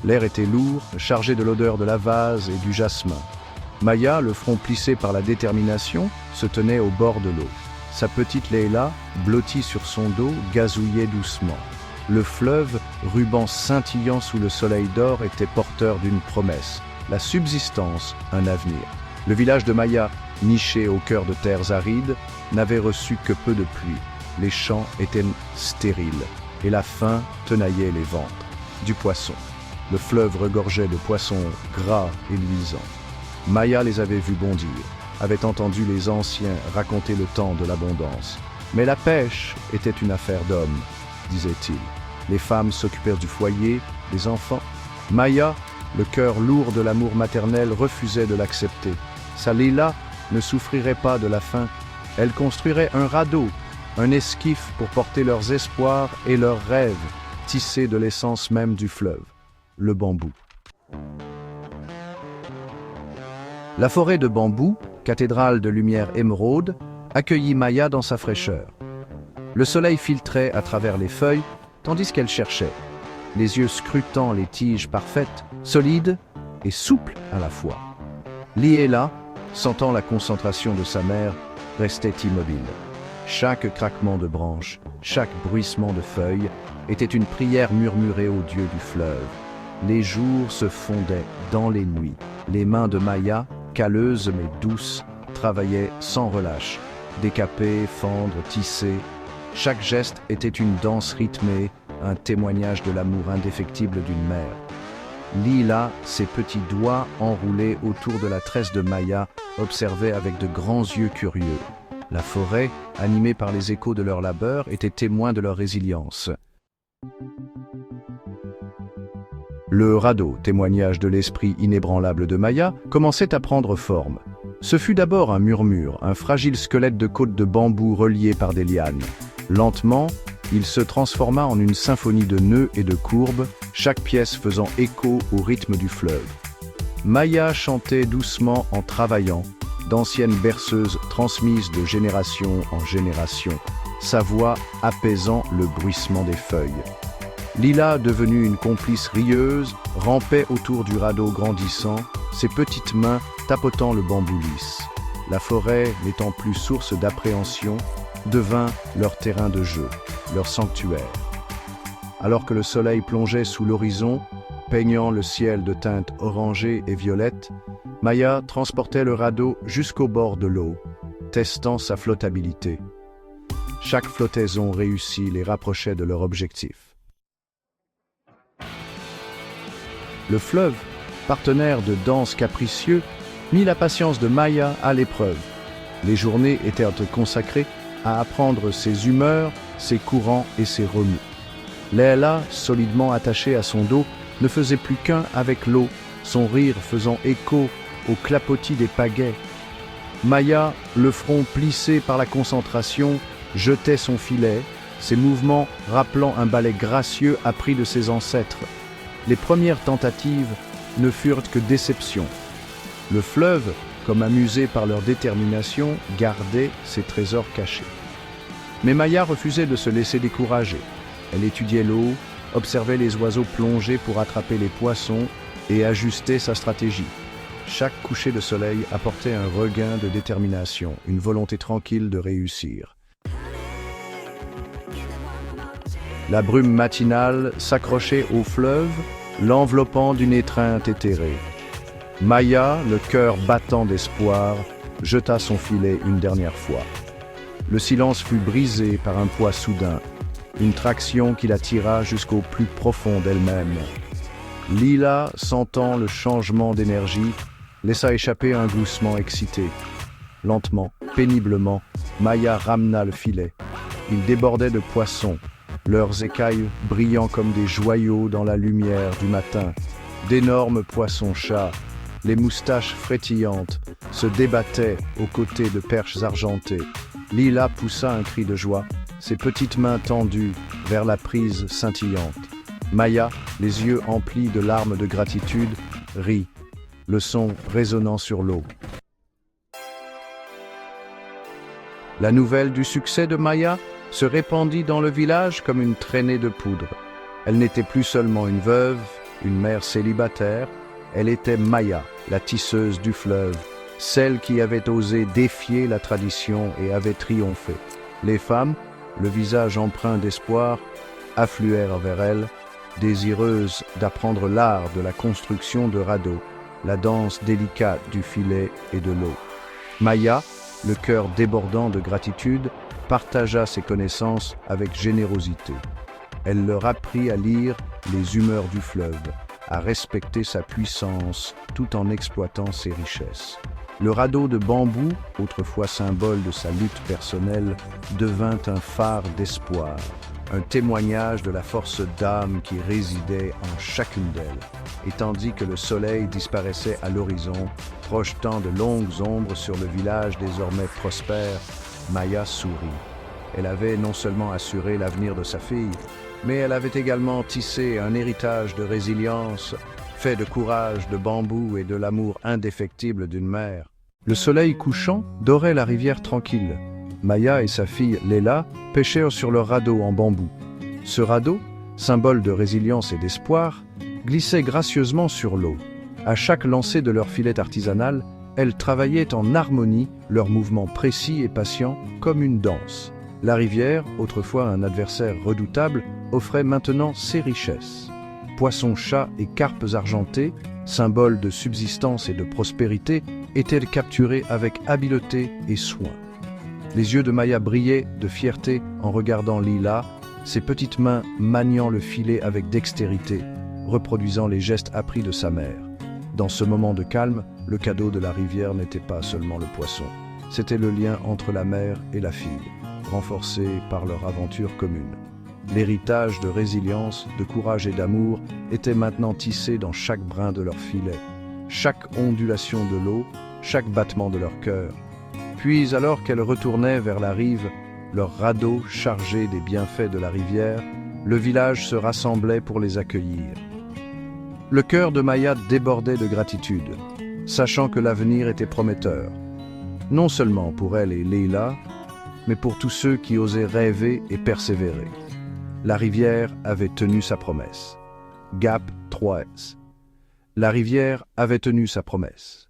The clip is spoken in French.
L'air était lourd, chargé de l'odeur de la vase et du jasmin. Maya, le front plissé par la détermination, se tenait au bord de l'eau. Sa petite Leila, blottie sur son dos, gazouillait doucement. Le fleuve, ruban scintillant sous le soleil d'or, était porteur d'une promesse, la subsistance, un avenir. Le village de Maya, niché au cœur de terres arides, n'avait reçu que peu de pluie. Les champs étaient stériles et la faim tenaillait les ventres. Du poisson. Le fleuve regorgeait de poissons gras et luisants. Maya les avait vus bondir, avait entendu les anciens raconter le temps de l'abondance. Mais la pêche était une affaire d'hommes, disait-il. Les femmes s'occupèrent du foyer, des enfants. Maya, le cœur lourd de l'amour maternel, refusait de l'accepter. Sa Leila ne souffrirait pas de la faim. Elle construirait un radeau, un esquif pour porter leurs espoirs et leurs rêves, tissés de l'essence même du fleuve, le bambou. La forêt de bambou, cathédrale de lumière émeraude, accueillit Maya dans sa fraîcheur. Le soleil filtrait à travers les feuilles, tandis qu'elle cherchait, les yeux scrutant les tiges parfaites, solides et souples à la fois. Liela, sentant la concentration de sa mère, restait immobile. Chaque craquement de branches, chaque bruissement de feuilles était une prière murmurée au dieu du fleuve. Les jours se fondaient dans les nuits. Les mains de Maya, calleuses mais douces, travaillaient sans relâche, décaper, fendre, tisser. Chaque geste était une danse rythmée, un témoignage de l'amour indéfectible d'une mère. Lila, ses petits doigts enroulés autour de la tresse de Maya, observait avec de grands yeux curieux. La forêt, animée par les échos de leur labeur, était témoin de leur résilience. Le radeau, témoignage de l'esprit inébranlable de Maya, commençait à prendre forme. Ce fut d'abord un murmure, un fragile squelette de côte de bambou relié par des lianes. Lentement, il se transforma en une symphonie de nœuds et de courbes, chaque pièce faisant écho au rythme du fleuve. Maya chantait doucement en travaillant, d'anciennes berceuses transmises de génération en génération, sa voix apaisant le bruissement des feuilles. Lila, devenue une complice rieuse, rampait autour du radeau grandissant, ses petites mains tapotant le bambou lisse. La forêt, n'étant plus source d'appréhension, devint leur terrain de jeu, leur sanctuaire. Alors que le soleil plongeait sous l'horizon, peignant le ciel de teintes orangées et violettes, Maya transportait le radeau jusqu'au bord de l'eau, testant sa flottabilité. Chaque flottaison réussie les rapprochait de leur objectif. Le fleuve, partenaire de danse capricieux, mit la patience de Maya à l'épreuve. Les journées étaient consacrées à apprendre ses humeurs, ses courants et ses remous. Leila, solidement attachée à son dos, ne faisait plus qu'un avec l'eau, son rire faisant écho au clapotis des pagaies. Maya, le front plissé par la concentration, jetait son filet, ses mouvements rappelant un ballet gracieux appris de ses ancêtres. Les premières tentatives ne furent que déceptions. Le fleuve, comme amusé par leur détermination, gardait ses trésors cachés. Mais Maya refusait de se laisser décourager. Elle étudiait l'eau, observait les oiseaux plonger pour attraper les poissons et ajustait sa stratégie. Chaque coucher de soleil apportait un regain de détermination, une volonté tranquille de réussir. La brume matinale s'accrochait au fleuve, l'enveloppant d'une étreinte éthérée. Maya, le cœur battant d'espoir, jeta son filet une dernière fois. Le silence fut brisé par un poids soudain, une traction qui la tira jusqu'au plus profond d'elle-même. Lila, sentant le changement d'énergie, laissa échapper un gloussement excité. Lentement, péniblement, Maya ramena le filet. Il débordait de poissons, leurs écailles brillant comme des joyaux dans la lumière du matin. D'énormes poissons-chats, les moustaches frétillantes, se débattaient aux côtés de perches argentées. Lila poussa un cri de joie, ses petites mains tendues vers la prise scintillante. Maya, les yeux emplis de larmes de gratitude, rit, le son résonnant sur l'eau. La nouvelle du succès de Maya se répandit dans le village comme une traînée de poudre. Elle n'était plus seulement une veuve une mère célibataire, elle était Maya, la tisseuse du fleuve, celle qui avait osé défier la tradition et avait triomphé. Les femmes, le visage empreint d'espoir, affluèrent vers elle, désireuses d'apprendre l'art de la construction de radeaux, la danse délicate du filet et de l'eau. Maya, le cœur débordant de gratitude, partagea ses connaissances avec générosité. Elle leur apprit à lire les humeurs du fleuve, à respecter sa puissance tout en exploitant ses richesses. Le radeau de bambou, autrefois symbole de sa lutte personnelle, devint un phare d'espoir, un témoignage de la force d'âme qui résidait en chacune d'elles. Et tandis que le soleil disparaissait à l'horizon, projetant de longues ombres sur le village désormais prospère, Maya sourit. Elle avait non seulement assuré l'avenir de sa fille, mais elle avait également tissé un héritage de résilience, fait de courage, de bambou et de l'amour indéfectible d'une mère. Le soleil couchant dorait la rivière tranquille. Maya et sa fille Léla pêchèrent sur leur radeau en bambou. Ce radeau, symbole de résilience et d'espoir, glissait gracieusement sur l'eau. À chaque lancer de leur filet artisanal, elles travaillaient en harmonie, leurs mouvements précis et patients comme une danse. La rivière, autrefois un adversaire redoutable, offrait maintenant ses richesses. Poissons, chats et carpes argentées, symboles de subsistance et de prospérité, étaient capturés avec habileté et soin. Les yeux de Maya brillaient de fierté en regardant Lila, ses petites mains maniant le filet avec dextérité, reproduisant les gestes appris de sa mère. Dans ce moment de calme, le cadeau de la rivière n'était pas seulement le poisson, c'était le lien entre la mère et la fille, renforcé par leur aventure commune. L'héritage de résilience, de courage et d'amour était maintenant tissé dans chaque brin de leur filet, chaque ondulation de l'eau, chaque battement de leur cœur. Puis, alors qu'elles retournaient vers la rive, leur radeau chargé des bienfaits de la rivière, le village se rassemblait pour les accueillir. Le cœur de Maya débordait de gratitude, sachant que l'avenir était prometteur, non seulement pour elle et Leila, mais pour tous ceux qui osaient rêver et persévérer. La rivière avait tenu sa promesse. Gap 3S. La rivière avait tenu sa promesse.